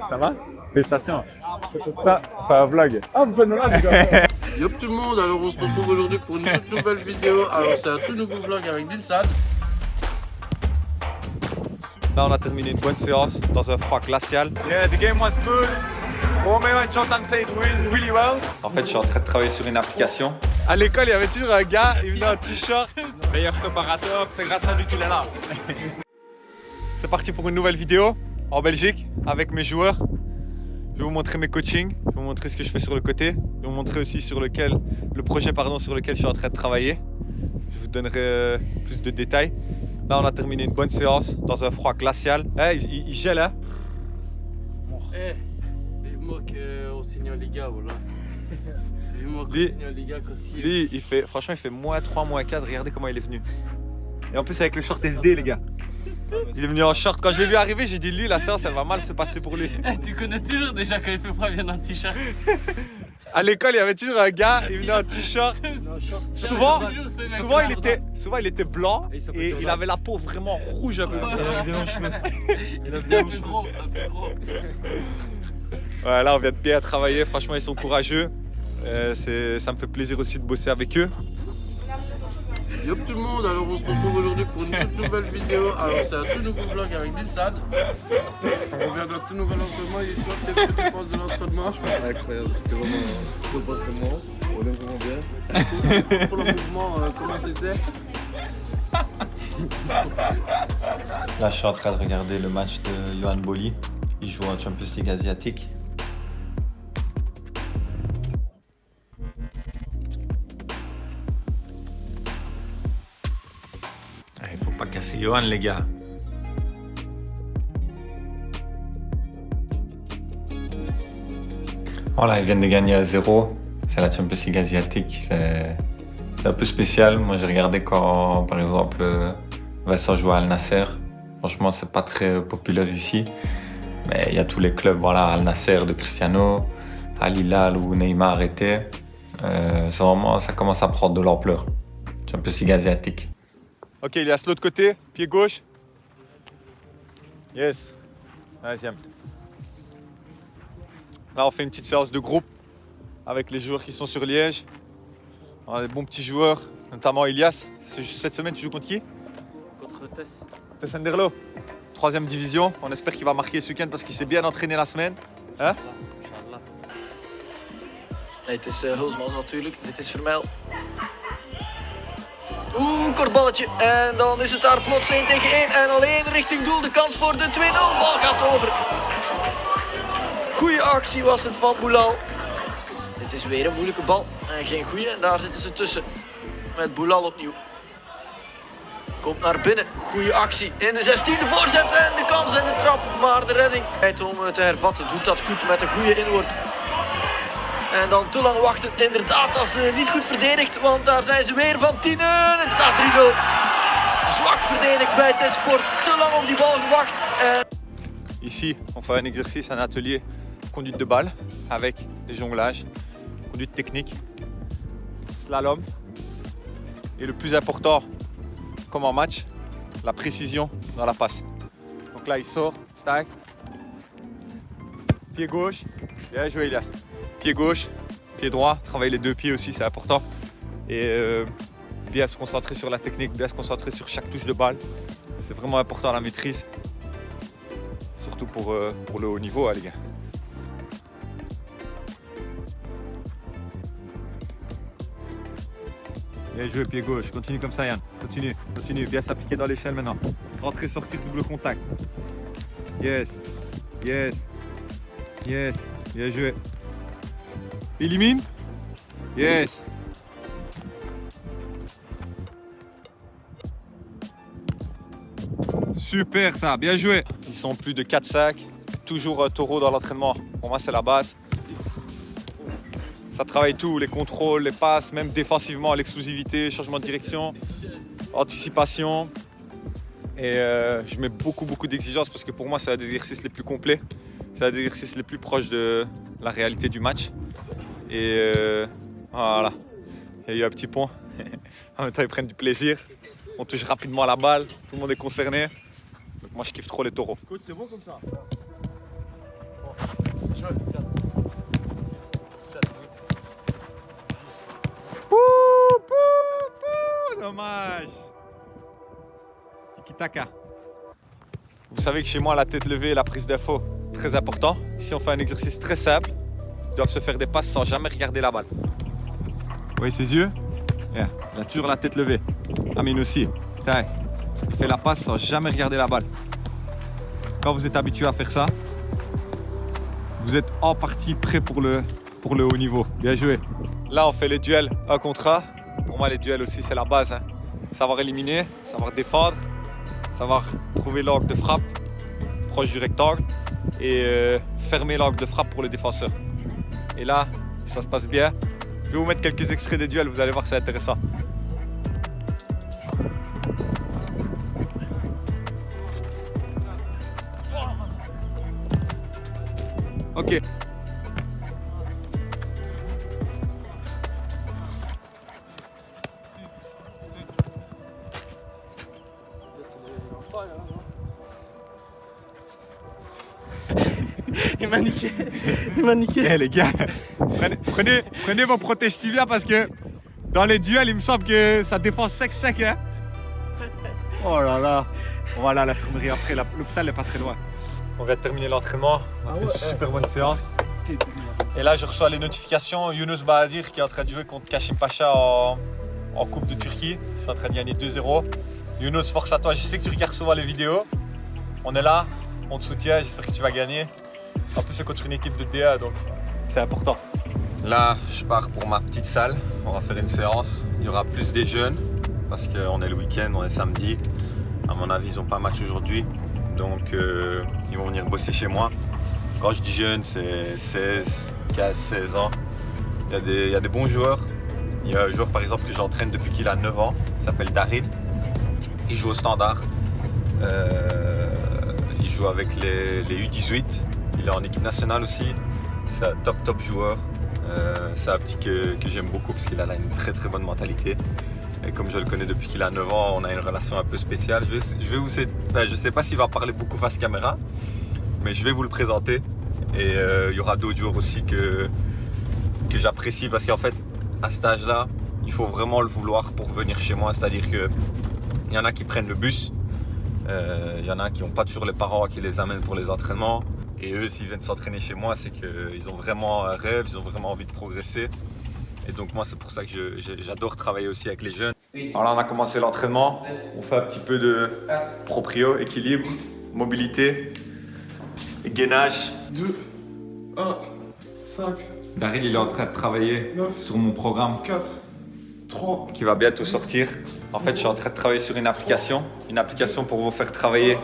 Ça va? Félicitations. Ça, fait un vlog. Ah, vous faites malade, les gars. Yo tout le monde, alors on se retrouve aujourd'hui pour une toute nouvelle vidéo. Alors c'est un tout nouveau vlog avec Dilsad. Là, on a terminé une bonne séance dans un froid glacial. Yeah, the game was good. Romeo and Jordan played really well. En fait, je suis en train de travailler sur une application. À l'école, il y avait toujours un gars, il venait en t-shirt. Meilleur comparateur, c'est grâce à lui qu'il est là. C'est parti pour une nouvelle vidéo en Belgique avec mes joueurs. Je vais vous montrer mes coachings, je vais vous montrer ce que je fais sur le côté. Je vais vous montrer aussi le projet sur lequel je suis en train de travailler. Je vous donnerai plus de détails. Là, on a terminé une bonne séance dans un froid glacial. Hey, il gèle, hein? Eh, vivement qu'on signe en Liga, voilà. Vivement qu'on Lui- signe en Liga, qu'aussi. Lui, franchement, il fait -3, -4. Regardez comment il est venu. Et en plus, avec le short SD, les gars. Il est venu en short. Quand je l'ai vu arriver, j'ai dit, lui, la séance, elle va mal se passer pour lui. Eh, tu connais toujours déjà quand il fait froid, il vient en t-shirt. À l'école, il y avait toujours un gars, il venait en t-shirt. Souvent, souvent, il était blanc et il avait la peau vraiment rouge un peu. Ouais. Il a Un bien peu gros, un peu gros. Ouais, là, on vient de bien travailler. Franchement, ils sont courageux. Ça me fait plaisir aussi de bosser avec eux. Yo tout le monde, alors on se retrouve aujourd'hui pour une toute nouvelle vidéo. Alors c'est un tout nouveau vlog avec Dilsad. On vient d'un tout nouvel entraînement. Il est toi, qu'est-ce que tu penses de l'entraînement? Incroyable, c'était vraiment un top entraînement, on aime vraiment bien. Pour le mouvement, comment c'était? Là, je suis en train de regarder le match de Yohan Boli. Il joue en Champions League asiatique. Il faut pas casser Yohan, les gars. Voilà, ils viennent de gagner à 0. C'est la Champions League asiatique. C'est un peu spécial. Moi, j'ai regardé quand, par exemple, Vincent jouait à Al Nasser. Franchement, c'est pas très populaire ici. Mais il y a tous les clubs, voilà, Al Nasser de Cristiano, Al Hilal où Neymar était. C'est vraiment, ça commence à prendre de l'ampleur. Champions League asiatique. Ok, il est à l'autre côté, pied gauche. Yes. Deuxième. Là, on fait une petite séance de groupe avec les joueurs qui sont sur Liège. On a des bons petits joueurs, notamment Elias. Cette semaine, tu joues contre qui? Contre Tess. Tess Enderlo. 3e division. On espère qu'il va marquer ce week-end parce qu'il s'est bien entraîné la semaine. Hein? Inch'Allah. Nee, het is Hulsmans natuurlijk. Dit is Vermeil. Oeh, kort balletje. En dan is het daar plots 1 tegen 1. En alleen richting doel. De kans voor de 2-0. Bal gaat over. Goeie actie was het van Boulal. Dit is weer een moeilijke bal. En geen goeie. En daar zitten ze tussen. Met Boulal opnieuw. Komt naar binnen. Goeie actie. In de 16e voorzet. En de kans en de trap. Maar de redding. Tijd om te hervatten. Doet dat goed met een goede inworp. En dan te lang wachten, inderdaad, als ze niet goed verdedigd, want daar zijn ze weer van 10. Het staat 3-0. Zwak verdedigd bij T-Sport, te lang op die bal gewacht. Ici, on fait un exercice, un atelier conduite de balle avec des jonglages, conduite technique, slalom. Et le plus important, comme en match, la précision dans la passe. Donc là, il sort, tac, pied gauche, bien joué Elias. Pied gauche, pied droit, travailler les deux pieds aussi, c'est important. Et bien se concentrer sur la technique, bien se concentrer sur chaque touche de balle. C'est vraiment important la maîtrise, surtout pour le haut niveau, hein, les gars. Bien joué, pied gauche, continue comme ça Yann, continue, bien s'appliquer dans l'échelle maintenant. Rentrer, sortir, double contact. Yes, yes, yes, bien joué. Élimine. Yes. Super ça, bien joué. Ils sont plus de 4 sacs. Toujours un taureau dans l'entraînement. Pour moi, c'est la base. Ça travaille tout, les contrôles, les passes, même défensivement, l'explosivité, changement de direction, anticipation. Et je mets beaucoup d'exigences parce que pour moi, c'est un des exercices les plus complets. C'est un des exercices les plus proches de la réalité du match. Et voilà, il y a eu un petit point. En même temps, ils prennent du plaisir. On touche rapidement la balle, tout le monde est concerné. Donc moi, je kiffe trop les taureaux. Coach, c'est bon comme ça? Dommage. Tiki-taka. Vous savez que chez moi, la tête levée et la prise d'info, très important. Ici, on fait un exercice très simple. Ils doivent se faire des passes sans jamais regarder la balle. Vous voyez ses yeux? Yeah. Il a toujours la tête levée. Amine aussi. Tiens, il fait la passe sans jamais regarder la balle. Quand vous êtes habitué à faire ça, vous êtes en partie prêt pour le haut niveau. Bien joué. Là, on fait les duels 1 contre 1. Pour moi, les duels aussi, c'est la base. Hein. Savoir éliminer, savoir défendre, savoir trouver l'angle de frappe proche du rectangle et fermer l'angle de frappe pour le défenseur. Et là, ça se passe bien. Je vais vous mettre quelques extraits des duels, vous allez voir, c'est intéressant. Ok. Il m'a niqué. Il m'a niqué. Eh les gars, prenez vos protèges tibia parce que dans les duels, il me semble que ça défend sec. Hein. Oh là là. On va aller à l'infirmerie après, l'hôpital n'est pas très loin. On vient de terminer l'entraînement, on a fait une super bonne séance. Et là, je reçois les notifications. Younous Bahadir qui est en train de jouer contre Kashim Pacha en Coupe de Turquie. Ils sont en train de gagner 2-0. Younous, force à toi. Je sais que tu regardes souvent les vidéos. On est là, on te soutient. J'espère que tu vas gagner. En plus, c'est contre une équipe de DA, donc c'est important. Là, je pars pour ma petite salle. On va faire une séance. Il y aura plus des jeunes parce qu'on est le week-end, on est samedi. À mon avis, ils n'ont pas match aujourd'hui. Donc, ils vont venir bosser chez moi. Quand je dis jeunes, c'est 16, 15, 16 ans. Il y a des bons joueurs. Il y a un joueur, par exemple, que j'entraîne depuis qu'il a 9 ans. Il s'appelle Daryl. Il joue au Standard. Il joue avec les U18. Il est en équipe nationale aussi. C'est un top joueur. C'est un petit que j'aime beaucoup parce qu'il a là une très bonne mentalité. Et comme je le connais depuis qu'il a 9 ans, on a une relation un peu spéciale. Je ne sais pas s'il va parler beaucoup face caméra, mais je vais vous le présenter. Et il y aura d'autres joueurs aussi que j'apprécie parce qu'en fait, à cet âge-là, il faut vraiment le vouloir pour venir chez moi. C'est-à-dire qu'il y en a qui prennent le bus, il y en a qui n'ont pas toujours les parents qui les amènent pour les entraînements. Et eux, s'ils viennent s'entraîner chez moi, c'est qu'ils ont vraiment un rêve, ils ont vraiment envie de progresser. Et donc moi, c'est pour ça que j'adore travailler aussi avec les jeunes. Alors là, on a commencé l'entraînement. On fait un petit peu de proprio, équilibre, mobilité, et gainage. 2, 1, 5, Daryl, il est en train de travailler 9, sur mon programme 4, 3, qui va bientôt sortir. En fait, je suis en train de travailler sur une application pour vous faire travailler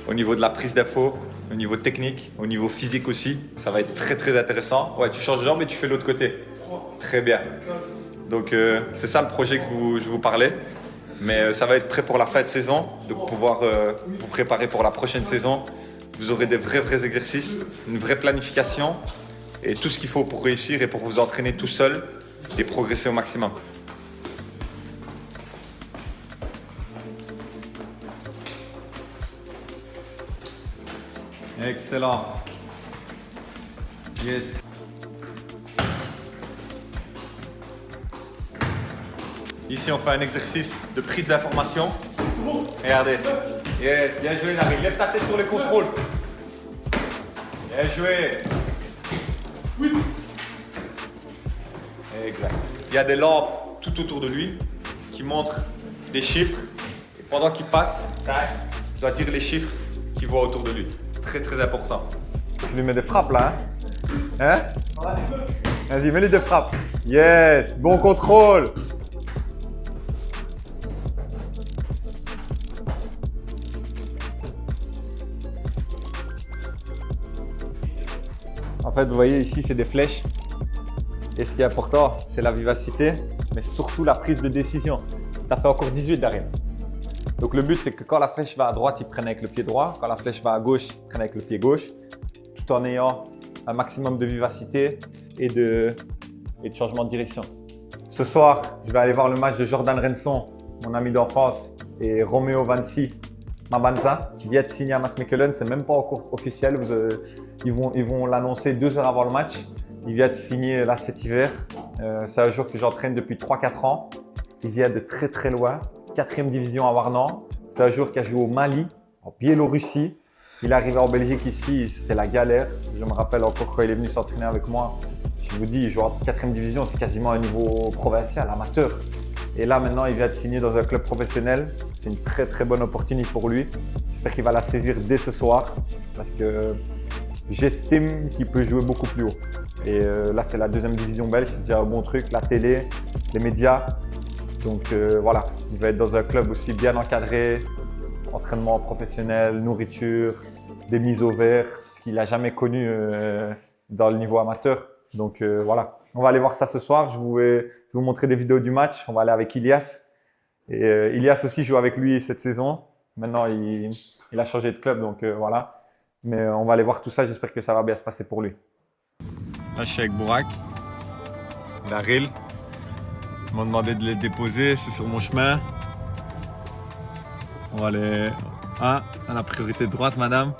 au niveau de la prise d'info, au niveau technique, au niveau physique aussi. Ça va être très intéressant. Ouais, tu changes de jambe et tu fais l'autre côté. 3, Très bien. 4. Donc c'est ça le projet que je vous parlais. Mais ça va être prêt pour la fin de saison, de pouvoir vous préparer pour la prochaine saison. Vous aurez des vrais exercices, une vraie planification et tout ce qu'il faut pour réussir et pour vous entraîner tout seul et progresser au maximum. Excellent. Yes. Ici, on fait un exercice de prise d'information. Regardez. Yes, bien joué, Nari. Lève ta tête sur les contrôles. Bien joué. Oui. Exact. Il y a des lampes tout autour de lui qui montrent des chiffres. Et pendant qu'il passe, tu dois dire les chiffres qu'il voit autour de lui. Très important. Tu lui mets des frappes là, hein? Vas-y, mets-lui des frappes. Yes, bon contrôle. En fait, vous voyez ici, c'est des flèches. Et ce qui est important, c'est la vivacité, mais surtout la prise de décision. Tu as fait encore 18 derrière. Donc le but, c'est que quand la flèche va à droite, il prenne avec le pied droit. Quand la flèche va à gauche, il prenne avec le pied gauche. Tout en ayant un maximum de vivacité et de changement de direction. Ce soir, je vais aller voir le match de Jordan Renson, mon ami d'enfance, et Romeo Vancy Mabanza, qui vient de signer à Maasmechelen. Ce n'est même pas encore officiel. Ils vont l'annoncer 2 heures avant le match. Il vient de signer là cet hiver. C'est un joueur que j'entraîne depuis 3-4 ans. Il vient de très très loin, 4e division à Warnan. C'est un joueur qui a joué au Mali, en Biélorussie. Il est arrivé en Belgique ici, c'était la galère. Je me rappelle encore quand il est venu s'entraîner avec moi. Je vous dis, il joue en 4e division, c'est quasiment un niveau provincial, amateur. Et là maintenant, il vient de signer dans un club professionnel. C'est une très très bonne opportunité pour lui. J'espère qu'il va la saisir dès ce soir parce que j'estime qu'il peut jouer beaucoup plus haut. Et là, c'est la 2e division belge, c'est déjà un bon truc. La télé, les médias. Donc voilà, il va être dans un club aussi bien encadré, entraînement professionnel, nourriture, des mises au vert, ce qu'il n'a jamais connu dans le niveau amateur. Donc voilà, on va aller voir ça ce soir. Je vais vous montrer des vidéos du match. On va aller avec Ilias. Et Ilias aussi joue avec lui cette saison. Maintenant, il a changé de club, donc voilà. Mais on va aller voir tout ça. J'espère que ça va bien se passer pour lui. Là, je suis avec Bourak, Daryl. Ils m'ont demandé de les déposer, c'est sur mon chemin. On va aller à la priorité de droite, madame.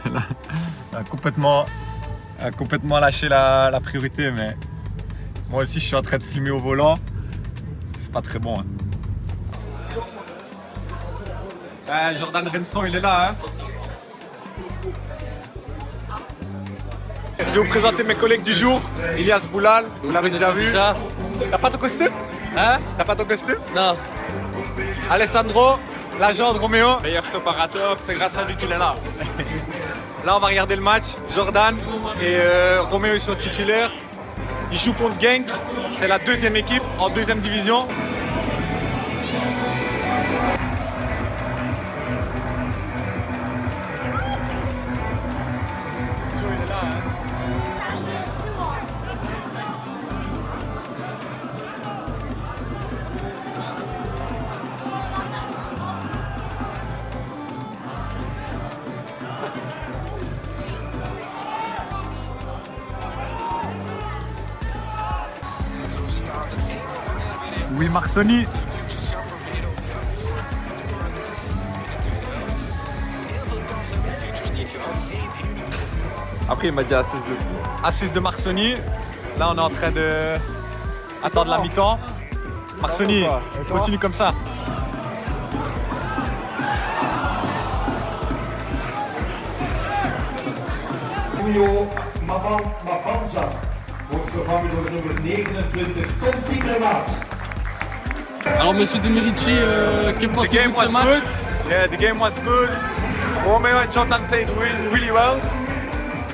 Elle a complètement lâché la priorité, mais moi aussi je suis en train de filmer au volant. C'est pas très bon. Jordan Renson, il est là. Je vais vous présenter mes collègues du jour. Ilias Boulal, vous l'avez déjà vu. T'as pas ton costume? Hein? T'as pas ton costume? Non. Alessandro, l'agent de Roméo. Meilleur préparateur, c'est grâce à lui qu'il est là. Là, on va regarder le match. Jordan et Roméo, ils sont titulaires. Ils jouent contre Genk. C'est la 2e équipe en 2e division. Oui, Marsoni. Après, il m'a dit assise Assise de Marsoni. Là, on est en train de attendre la mi-temps. Marsoni, continue comme ça. Mabanza wordt vervangen door nummer 29, Tom Pietermaat. Alors, monsieur Demirici, que The game pensez-vous de was ce match? good. Yeah, the game was good. Romeo and Jordan played really well.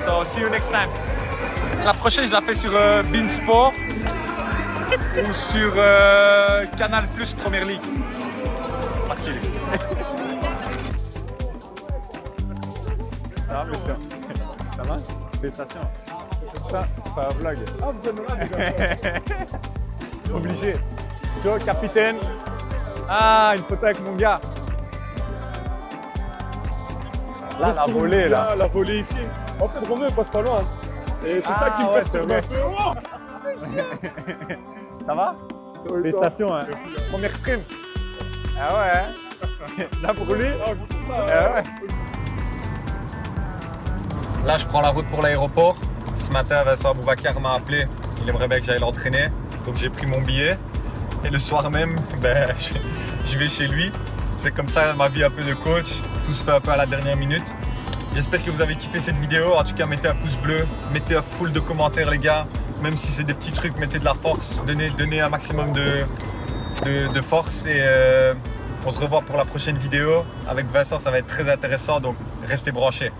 So see you next time. La prochaine, je la fais sur Beansport ou sur Canal Plus Première Ligue. Parti. Ça va, monsieur? Ça va? Félicitations. Ça, c'est pas un vlog. Ah, vous êtes là, les gars. Obligé. Joe, capitaine. Ah, une photo avec mon gars. Là, la volée, là. La volée ici. En fait, Romain passe pas loin. Et c'est ça qui me perturbe un peu. Ça va? Félicitations, hein. Première prime. Ah ouais, hein. Là pour lui. Ah, je joue pour ça. Ah ouais. Là, je prends la route pour l'aéroport. Ce matin, Vincent Aboubakar m'a appelé. Il aimerait bien que j'aille l'entraîner. Donc, j'ai pris mon billet. Et le soir même, ben, je vais chez lui. C'est comme ça ma vie un peu de coach. Tout se fait un peu à la dernière minute. J'espère que vous avez kiffé cette vidéo. En tout cas, mettez un pouce bleu. Mettez un full de commentaires, les gars. Même si c'est des petits trucs, mettez de la force. Donnez un maximum de force. Et on se revoit pour la prochaine vidéo. Avec Vincent, ça va être très intéressant. Donc, restez branchés.